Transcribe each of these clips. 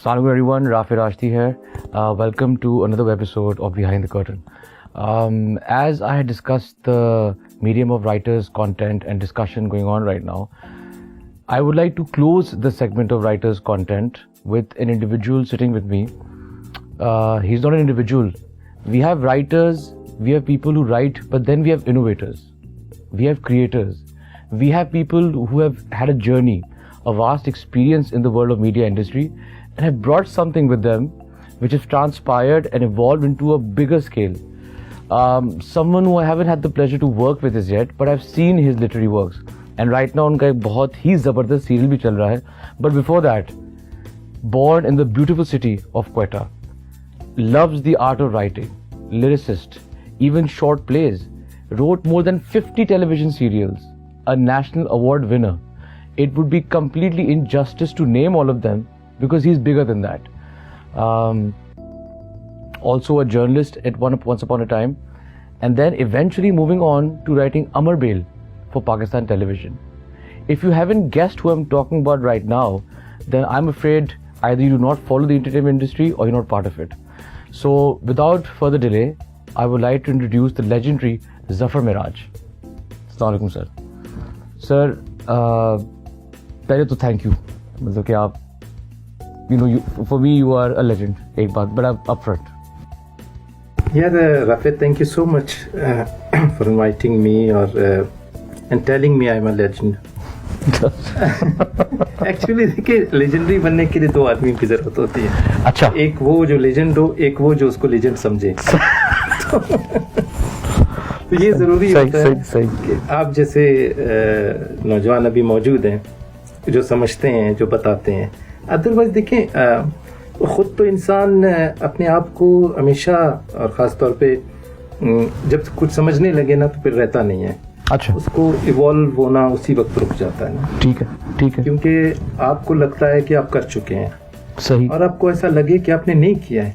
Assalamu everyone, Rafi Rashti here. Welcome to another episode of Behind the Curtain. As I had discussed the medium of writers, content and discussion going on right now, I would like to close the segment of writers, content with an individual sitting with me. He's not an individual. We have writers, we have people who write, but then we have innovators. We have creators. We have people who have had a journey, a vast experience in the world of media industry and have brought something with them which has transpired and evolved into a bigger scale. Someone who I haven't had the pleasure to work with as yet, but I've seen his literary works. And right now उनका एक बहुत ही ज़बरदस्त serial भी चल रहा है. But before that, born in the beautiful city of Quetta, loves the art of writing, lyricist, even short plays, wrote more than 50 television serials, a national award winner. It would be completely injustice to name all of them because he's bigger than that. Also a journalist at once upon a time, and then eventually moving on to writing Amar Bail for Pakistan television. If you haven't guessed who I'm talking about right now, then I'm afraid either you do not follow the entertainment industry or you're not part of it. So without further delay, I would like to introduce the legendary Zafar Miraj. Assalamu alaikum sir. Sir, पहले तो thank you, मतलब कि आप for me you are a legend, एक बात, but I'm upfront. Yeah, Rafi, thank you so much for inviting me and telling me I'm a legend. Actually देखिए, legendary बनने के लिए दो आदमी की जरूरत होती है. अच्छा. एक वो जो लेजेंड हो, एक वो जो उसको लेजेंड समझे. तो ये जरूरी होता है कि आप जैसे नौजवान अभी मौजूद हैं जो समझते हैं, जो बताते हैं. अदरवाइज देखें, खुद तो इंसान अपने आप को हमेशा और ख़ास तौर पे जब कुछ समझने लगे ना तो फिर रहता नहीं है. अच्छा. उसको इवॉल्व होना उसी वक्त रुक जाता है ना. ठीक है, ठीक है. क्योंकि आपको लगता है कि आप कर चुके हैं. सही. और आपको ऐसा लगे कि आपने नहीं किया है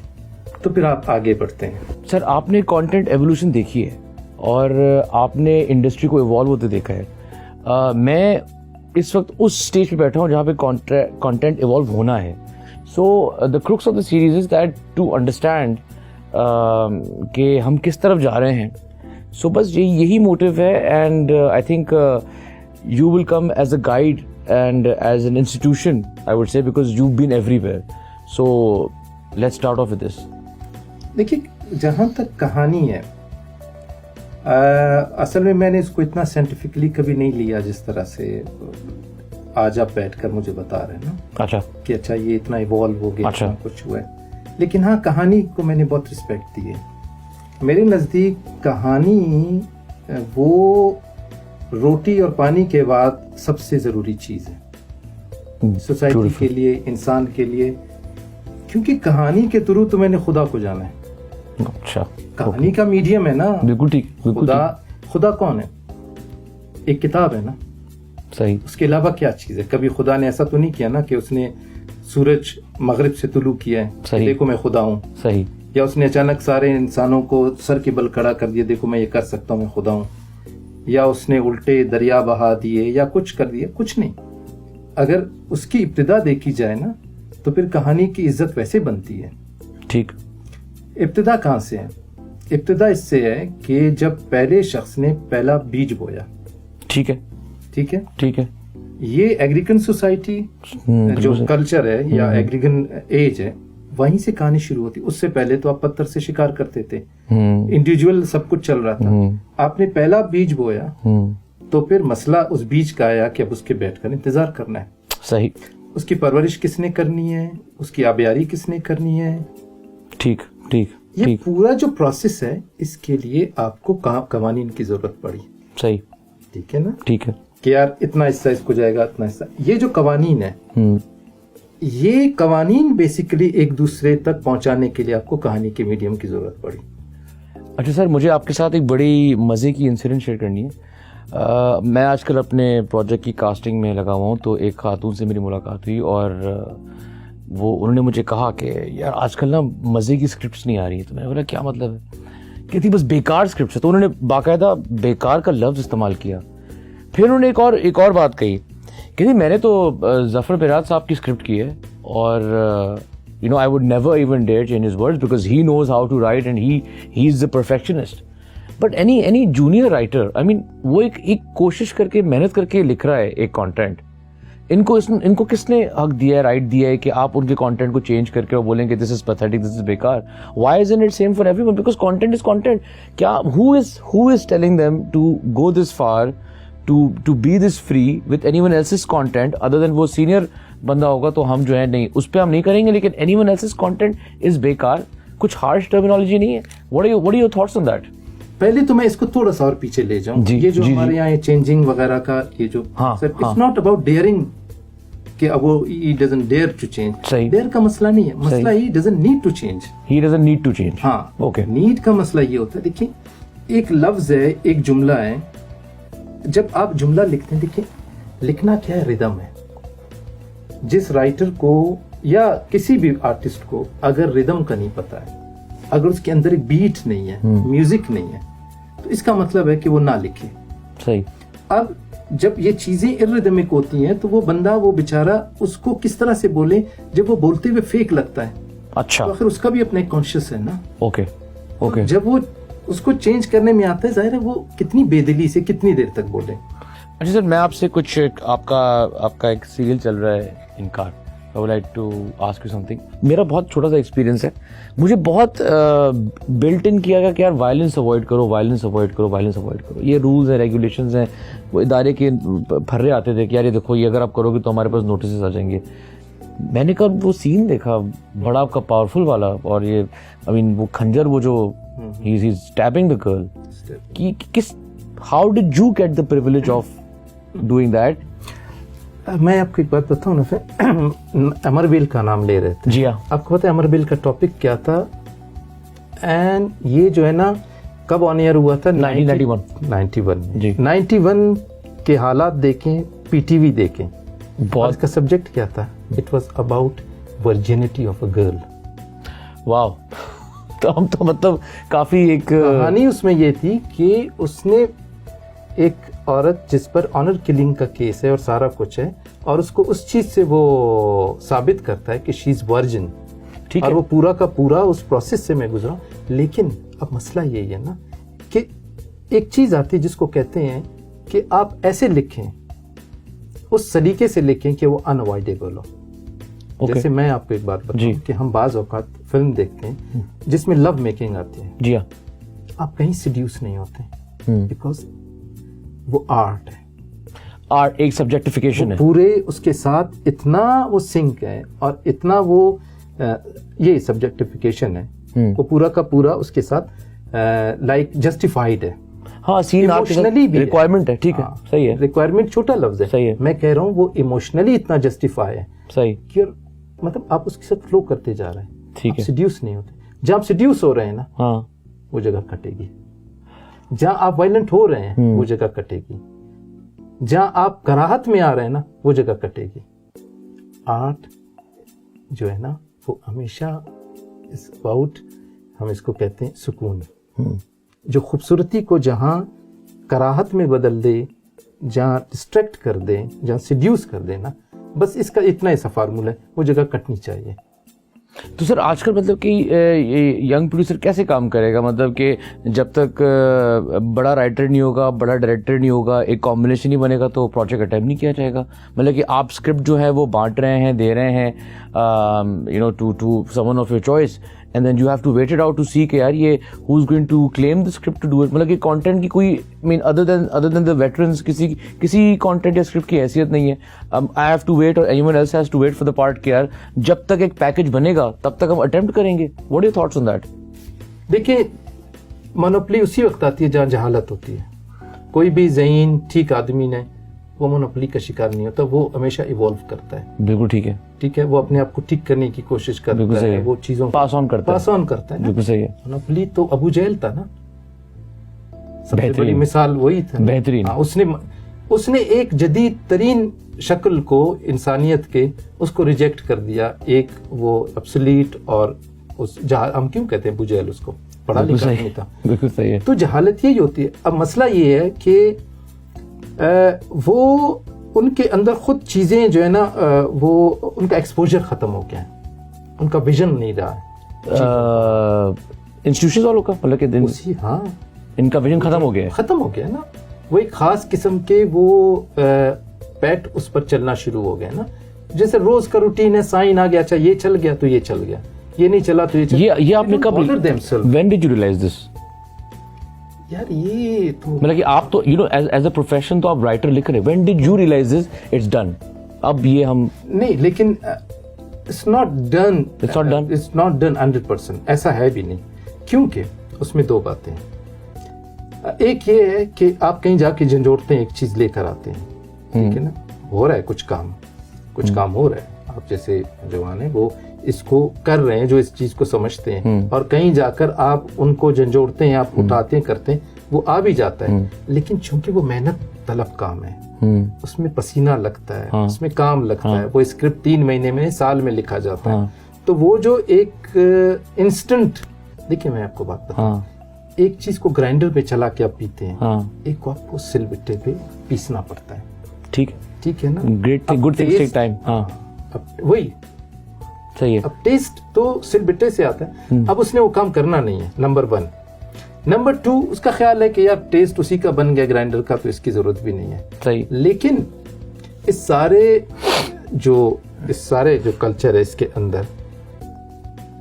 तो फिर आप आगे बढ़ते हैं. सर, आपने कंटेंट एवोल्यूशन देखी है और आपने इंडस्ट्री को इवॉल्व होते देखा है. मैं इस वक्त उस स्टेज पे बैठा हूँ जहाँ पे कंटेंट इवॉल्व होना है. So the crux of the series is that to understand कि हम किस तरफ जा रहे हैं. सो बस यही मोटिव है. And I think you will come as a guide and as an institution, I would say, because you been everywhere. So let's start off with this. देखिए, जहाँ तक कहानी है, असल में मैंने इसको इतना साइंटिफिकली कभी नहीं लिया जिस तरह से आज आप बैठकर मुझे बता रहे हैं ना. अच्छा. कि अच्छा ये इतना इवॉल्व हो गया. अच्छा. कुछ हुआ है. लेकिन हाँ, कहानी को मैंने बहुत रिस्पेक्ट दी है. मेरे नज़दीक कहानी वो रोटी और पानी के बाद सबसे ज़रूरी चीज़ है सोसाइटी के लिए, इंसान के लिए. क्योंकि कहानी के थ्रू तो मैंने खुदा को जाना है. अच्छा. कहानी का मीडियम है ना. बिल्कुल ठीक. खुदा कौन है? एक किताब है ना. सही. उसके अलावा क्या चीज है? कभी खुदा ने ऐसा तो नहीं किया ना कि उसने सूरज मगरिब से तुलू किया है, सही. देखो मैं खुदा हूँ. सही. या उसने अचानक सारे इंसानों को सर के बल खड़ा कर दिया, देखो मैं ये कर सकता हूँ, मैं खुदा हूँ. या उसने उल्टे दरिया बहा दिए या कुछ कर दिया. कुछ नहीं. अगर उसकी इब्तिदा देखी जाए ना तो फिर कहानी की इज्जत वैसे बनती है. ठीक. इब्तिदा कहाँ से है? इब्तिदा इससे है कि जब पहले शख्स ने पहला बीज बोया. ठीक है. ठीक है. ठीक है. ये एग्रीगन सोसाइटी जो कल्चर है या एग्रीगन एज है, वहीं से कहानी शुरू होती. उससे पहले तो आप पत्थर से शिकार करते थे, इंडिविजुअल सब कुछ चल रहा था. आपने पहला बीज बोया तो फिर मसला उस बीज का आया कि अब उसके बैठकर इंतजार करना है. सही. उसकी परवरिश किसने करनी है, उसकी आबियारी किसने करनी है. ठीक. ठीक. ये पूरा जो प्रोसेस है, इसके लिए आपको कवानीन की जरूरत पड़ी. सही. ठीक है ना. ठीक है. कि यार इतना हिस्सा इसको जाएगा, इतना हिस्सा. ये जो कवानीन है, ये कवानीन बेसिकली एक दूसरे तक पहुंचाने के लिए आपको कहानी के मीडियम की जरूरत पड़ी. अच्छा सर, मुझे आपके साथ एक बड़ी मजे की इंसिडेंट शेयर करनी है. मैं आजकल अपने प्रोजेक्ट की कास्टिंग में लगा हुआ हूँ, तो एक खातून से मेरी मुलाकात हुई और वो उन्होंने मुझे कहा कि यार आजकल ना मज़े की स्क्रिप्ट्स नहीं आ रही है. तो मैंने बोला क्या मतलब है? कहती बस बेकार स्क्रिप्ट्स है. तो उन्होंने बाकायदा बेकार का लफ्ज़ इस्तेमाल किया. फिर उन्होंने एक और बात कही, कहती मैंने तो ज़फ़र मिराज साहब की स्क्रिप्ट की है और I would never even dare change his words because he knows how to write and he's the perfectionist. But any junior writer, I mean, वो एक कोशिश करके मेहनत करके लिख रहा है एक कंटेंट. इनको किसने हक दिया है, राइट दिया है कि आप उनके कंटेंट को चेंज करके और बोलेंगे this is pathetic, this is बेकार? Why isn't it same for everyone? Because content is content. क्या who is telling them to go this far to be this free with anyone else's content other than वो senior बंदा होगा तो हम जो है नहीं उस पर हम नहीं करेंगे, लेकिन anyone else's content is बेकार? कुछ हार्श टर्मिनोलॉजी नहीं है? What are your thoughts on that? पहले तो मैं इसको थोड़ा सा और पीछे ले जाऊं. ये जो हमारे यहाँ चेंजिंग वगैरह का ये जो इट्स नॉट अबाउट डेयरिंग कि अब वो he doesn't dare to change. Dare का मसला नहीं है, मसला he doesn't need to change. He doesn't need to change. हाँ, okay. नीड का मसला ये होता है. देखिए, एक लफ्ज है, एक जुमला है. जब आप जुमला लिखते हैं, देखिए लिखना क्या है, रिदम है. जिस राइटर को या किसी भी आर्टिस्ट को अगर रिदम का नहीं पता है, अगर उसके अंदर एक बीट नहीं है, म्यूजिक नहीं है, तो इसका मतलब है कि वो ना लिखे. सही. अब जब ये चीजें इर्रिदमिक होती हैं तो वो बंदा, वो बेचारा उसको किस तरह से बोले, जब वो बोलते हुए फेक लगता है. अच्छा. तो आखिर उसका भी अपना एक कॉन्शियस है ना. ओके. तो जब वो उसको चेंज करने में आता है, जाहिर है वो कितनी बेदिली से कितनी देर तक बोले. अच्छा सर, मैं आपसे कुछ आपका एक सीरियल चल रहा है इनकार. I would like to ask you something. मेरा बहुत छोटा सा एक्सपीरियंस है. मुझे बहुत बिल्ट इन किया गया कि यार वायलेंस अवॉइड करो, वायलेंस अवॉइड करो, वायलेंस अवॉइड करो. ये रूल्स हैं, रेगुलेशंस हैं. वो इदारे के फर्रे आते थे कि यार ये देखो, ये अगर आप करोगे तो हमारे पास नोटिस आ जाएंगे. मैंने कहा वो सीन देखा बड़ा आपका पावरफुल वाला, और ये आई मीन वो खंजर, वो जो he is stabbing the girl, कि किस how did you get the privilege of doing that? मैं आपको एक बात बताऊं ना, फिर अमरवील का नाम ले रहे थे. जी हाँ. आपको पता है अमरवील का टॉपिक क्या था? एंड ये जो है ना, कब ऑन एयर हुआ था? 1991 जी. 91 के हालात देखें, पीटीवी देखें. बहुत. इसका सब्जेक्ट क्या था? It was about virginity of a girl. Wow. तो हम तो मतलब काफी एक कहानी उसमें ये थी कि उसने एक औरत जिस पर ऑनर किलिंग का केस है और सारा कुछ है, और उसको उस चीज से वो साबित करता है कि शी इज वर्जिन. ठीक और है. वो पूरा का पूरा उस प्रोसेस से मैं गुजरा. लेकिन अब मसला यही है ना कि एक चीज आती है जिसको कहते हैं कि आप ऐसे लिखें, उस सलीके से लिखें कि वो अनअवॉइडेबल हो. जैसे मैं आपको एक बात बताऊं कि हम बाज औकात फिल्म देखते हैं जिसमें लव मेकिंग आती है. जी हाँ. आप कहीं सीड्यूस नहीं होते, बिकॉज वो आर्ट है. आर्ट एक सब्जेक्टिफिकेशन है. पूरे उसके साथ इतना वो सिंक है और इतना वो ये सब्जेक्टिफिकेशन है. वो पूरा का पूरा उसके साथ लाइक जस्टिफाइड है. हाँ, सीन इमोशनली भी रिक्वायरमेंट है. ठीक है. सही है. रिक्वायरमेंट छोटा लफ्ज है. सही है. मैं कह रहा हूँ वो इमोशनली इतना जस्टिफाई है. सही. कि मतलब आप उसके साथ फ्लो करते जा रहे हैं. ठीक है. सीड्यूस नहीं होते. जब आप सीड्यूस हो रहे हैं ना, हाँ, वो जगह कटेगी. जहां आप वायलेंट हो रहे हैं वो जगह कटेगी. जहां आप कराहत में आ रहे हैं ना, वो जगह कटेगी. आर्ट जो है ना, वो हमेशा इज अबाउट, हम इसको कहते हैं सुकून. जो खूबसूरती को जहां कराहत में बदल दे, जहां डिस्ट्रैक्ट कर दे, जहां सिड्यूस कर दे ना, बस इसका इतना ऐसा फार्मूला है, वो जगह कटनी चाहिए. तो सर आजकल मतलब कि यंग प्रोड्यूसर कैसे काम करेगा? मतलब कि जब तक बड़ा राइटर नहीं होगा, बड़ा डायरेक्टर नहीं होगा, एक कॉम्बिनेशन नहीं बनेगा तो प्रोजेक्ट अटेम्प्ट नहीं किया जाएगा. मतलब कि आप स्क्रिप्ट जो है वो बांट रहे हैं, दे रहे हैं to someone of your choice, and then you have to wait it out to see कि यार ये who is going to claim the script to do it. मतलब कि कंटेंट की कोई mean other than the veterans किसी content या script की हैसियत नहीं है. आई हैव टू वेट और anyone else has to wait for the part कि यार जब तक एक पैकेज बनेगा तब तक हम अटेम्प्ट करेंगे. What are your thoughts on that? देखिए, मोनोपोली उसी वक्त आती है जहां जहालत होती है. कोई भी ज़हीन ठीक आदमी ने वो मोनोपोली का शिकार नहीं होता. वो हमेशा इवॉल्व करता है. बिल्कुल ठीक है. ठीक है. वो अपने आप को ठीक करने की कोशिश करता है. वो चीजों पास ऑन करता है. बिल्कुल सही है. मोनोपोली तो अबू जहल था ना, सबसे बड़ी मिसाल वही था. बेहतरीन. उसने एक जदीद तरीन शक्ल को इंसानियत के उसको रिजेक्ट कर दिया. एक वो एब्सोल्यूट और उस हम क्यों कहते हैं अबू जहल, उसको पढ़ा लिखा नहीं था. बिल्कुल सही है. तो जहालत यही होती है. अब मसला ये है कि वो उनके अंदर खुद चीजें जो है ना, वो उनका एक्सपोजर खत्म हो गया है. उनका विजन नहीं रहा है इंस्टीट्यूशन वालों का, मतलब कि उसी, हाँ, इनका विजन खत्म हो गया है। खत्म हो गया ना, वो एक खास किस्म के वो पैट उस पर चलना शुरू हो गया ना, जैसे रोज का रूटीन है, साइन आ गया, अच्छा ये चल गया तो ये चल गया, ये नहीं चला तो ये चल गया। ये आपने कब, when did you realise this? यार ये तो मतलब कि आप तो एज अ प्रोफेशन तो आप राइटर लिख रहे हैं, when did you realise this it's done, अब ये हम नहीं, लेकिन इट्स नॉट डन 100%, ऐसा है भी नहीं, क्योंकि उसमें दो बातें हैं। एक ये है कि आप कहीं जाके झंझोड़ते हैं, एक चीज लेकर आते हैं, ठीक है ना, हो रहा है कुछ काम हो रहा है, आप जैसे जवान है वो इसको कर रहे हैं, जो इस चीज को समझते हैं, और कहीं जाकर आप उनको झंझोड़ते हैं, आप उठाते हैं, करते हैं, वो आ भी जाता है, लेकिन चूंकि वो मेहनत तलब काम है, उसमें पसीना लगता है, उसमें काम लगता है, वो स्क्रिप्ट 3 महीने में, साल में लिखा जाता है, तो वो जो एक इंस्टेंट, देखिए मैं आपको बात बताऊं, एक चीज को ग्राइंडर पे चला के आप पीते हैं, एक को आपको सिलबट्टे पे पीसना पड़ता है, ठीक है ना, गुड थिंग्स टेक टाइम, वही सही है। अब टेस्ट तो सिलबट्टे से आता है, अब उसने वो काम करना नहीं है, नंबर 1। नंबर 2, उसका ख्याल है कि यार टेस्ट उसी का बन गया ग्राइंडर का, तो इसकी जरूरत भी नहीं है, सही। लेकिन इस सारे जो कल्चर है इसके अंदर,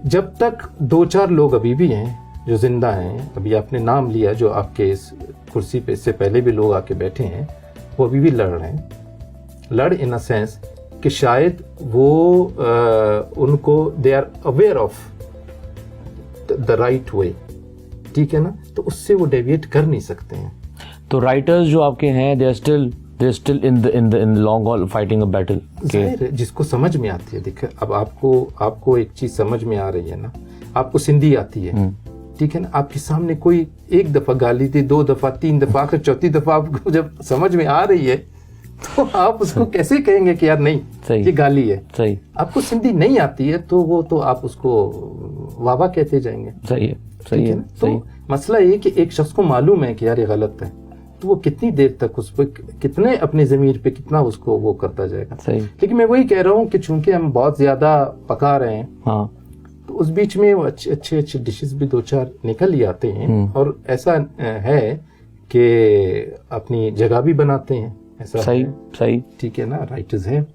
जब तक 2-4 लोग अभी भी हैं जो जिंदा हैं, अभी आपने नाम लिया जो आपके इस कुर्सी पे, इससे पहले भी लोग आके बैठे हैं, वो अभी भी लड़ रहे हैं, लड़ इन अ सेंस कि शायद वो उनको they are aware of the right way, ठीक है ना, तो उससे वो डेविएट कर नहीं सकते हैं। तो राइटर्स जो आपके हैं, they are still in the long haul fighting a battle. जाहिर है, जिसको समझ में आती है, देखिए अब आपको एक चीज समझ में आ रही है ना, आपको सिंधी आती है, ठीक है ना, आपके सामने कोई 1 दफा गाली दे, 2 दफा, 3 दफा, आखिर 4थी दफा आपको जब समझ में आ रही है, तो आप उसको कैसे कहेंगे कि यार नहीं ये गाली है। सही। आपको सिंधी नहीं आती है तो वो तो आप उसको वाह कहते जाएंगे। सही है। तो मसला ये कि एक शख्स को मालूम है कि यार ये गलत है, तो वो कितनी देर तक उस पर, कितने अपने जमीर पे कितना उसको वो करता जाएगा। सही। लेकिन मैं वही कह रहा हूँ कि चूंकि हम बहुत ज्यादा पका रहे हैं, तो उस बीच में वो अच्छे डिशेस भी 2-4 निकल ही आते हैं, और ऐसा है कि अपनी जगह भी बनाते हैं, ऐसा सही, ठीक है ना, राइटर्स हैं।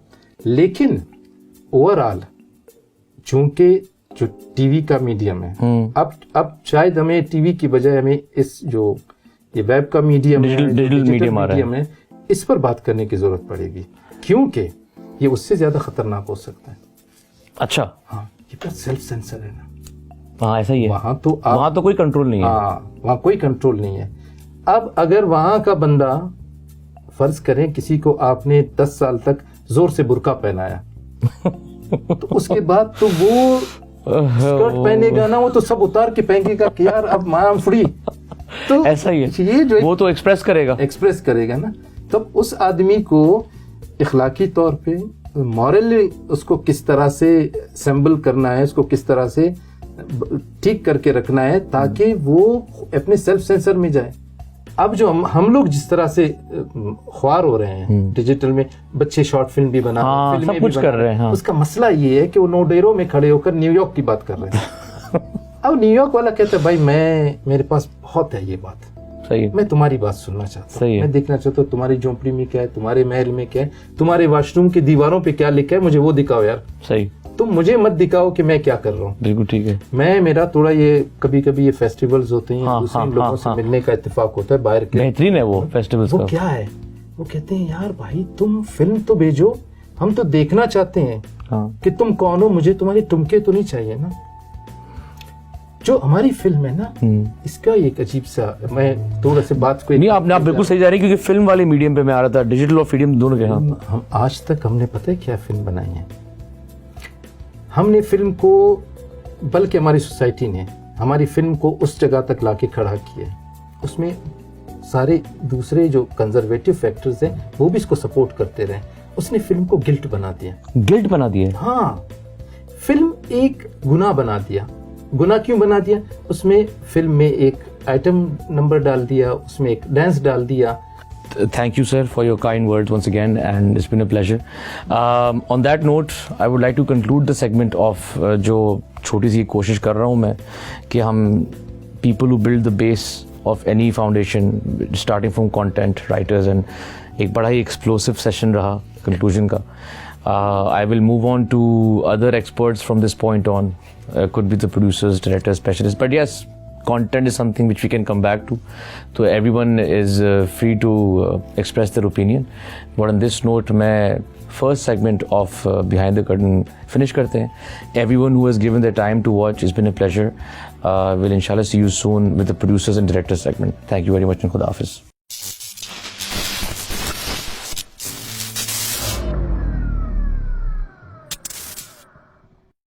लेकिन ओवरऑल चूंकि जो टीवी का मीडियम है, अब शायद हमें टीवी की बजाय हमें इस जो ये वेब का मीडियम डिजिटल मीडियम है, इस पर बात करने की जरूरत पड़ेगी, क्योंकि ये उससे ज्यादा खतरनाक हो सकता है। अच्छा, हाँ, ये पर सेल्फ सेंसर है ना। हाँ, ऐसा ही है। वहां तो कोई कंट्रोल नहीं है। हाँ, वहां कोई कंट्रोल नहीं है। अब अगर वहां का बंदा, फर्ज करें किसी को आपने 10 साल तक जोर से बुर्का पहनाया तो उसके बाद तो वो स्कर्ट पहनेगा ना, वो तो सब उतार के पहनेगा कि यार अब मां फुड़ी, तो ऐसा ही है, ये जो वो तो एक्सप्रेस करेगा ना, तब उस आदमी को इखलाकी तौर पे, मॉरली उसको किस तरह से असेंबल करना है, उसको किस तरह से ठीक करके रखना है ताकि वो अपने सेल्फ सेंसर में जाए। अब जो हम लोग जिस तरह से ख्वार हो रहे हैं डिजिटल में, बच्चे शॉर्ट फिल्म भी बना रहे हैं, सब कुछ कर रहे हैं, उसका मसला ये है कि वो नोडेरो में खड़े होकर न्यूयॉर्क की बात कर रहे हैं अब न्यूयॉर्क वाला कहता है भाई मेरे पास बहुत है ये बात, सही है, मैं तुम्हारी बात सुनना चाहता हूँ, मैं देखना चाहता हूँ तुम्हारी झोंपड़ी में क्या है, तुम्हारे महल में क्या है, तुम्हारे वॉशरूम की दीवारों पे क्या लिखा है, मुझे वो दिखाओ यार। सही। तुम मुझे मत दिखाओ कि मैं क्या कर रहा हूँ। बिल्कुल ठीक है। मेरा थोड़ा ये कभी ये फेस्टिवल्स होते हैं, दूसरे लोगों से मिलने का इत्तेफाक होता है बाहर के, बेहतरीन है वो फेस्टिवल्स। वो क्या है, वो कहते हैं यार भाई तुम फिल्म तो भेजो, हम तो देखना चाहते हैं कि तुम कौन हो, मुझे तुम्हारी टुमके तो नहीं चाहिए ना। जो हमारी फिल्म है ना, इसका एक अजीब सा, मैं थोड़ा से बात को नहीं, आप बिल्कुल सही जा रही, क्योंकि फिल्म वाले मीडियम पे मैं आ रहा था, डिजिटल और फिल्म दोनों के। हम आज तक हमने पता है क्या फिल्म बनाई है, हमने फिल्म को, बल्कि हमारी सोसाइटी ने हमारी फिल्म को उस जगह तक लाके खड़ा किया, उसमें सारे दूसरे जो कंजर्वेटिव फैक्टर्स हैं वो भी इसको सपोर्ट करते रहे, उसने फिल्म को गिल्ट बना दिया। हाँ, फिल्म एक गुनाह बना दिया। गुनाह क्यों बना दिया? उसमें फिल्म में एक आइटम नंबर डाल दिया, उसमें एक डांस डाल दिया, thank you, sir, for your kind words once again, and it's been a pleasure. On that note, I would like to conclude the segment of जो छोटी सी कोशिश कर रहा हूँ मैं कि हम people who build the base of any foundation, starting from content writers, and एक बड़ा ही explosive session रहा conclusion का. I will move on to other experts from this point on. Could be the producers, directors, specialists, but yes, content is something which we can come back to. So everyone is free to express their opinion. But on this note, मैं first segment of Behind the Curtain finish करते हैं. Everyone who has given their time to watch, it's been a pleasure. We'll inshallah see you soon with the producers and directors segment. Thank you very much and Khuda Hafiz.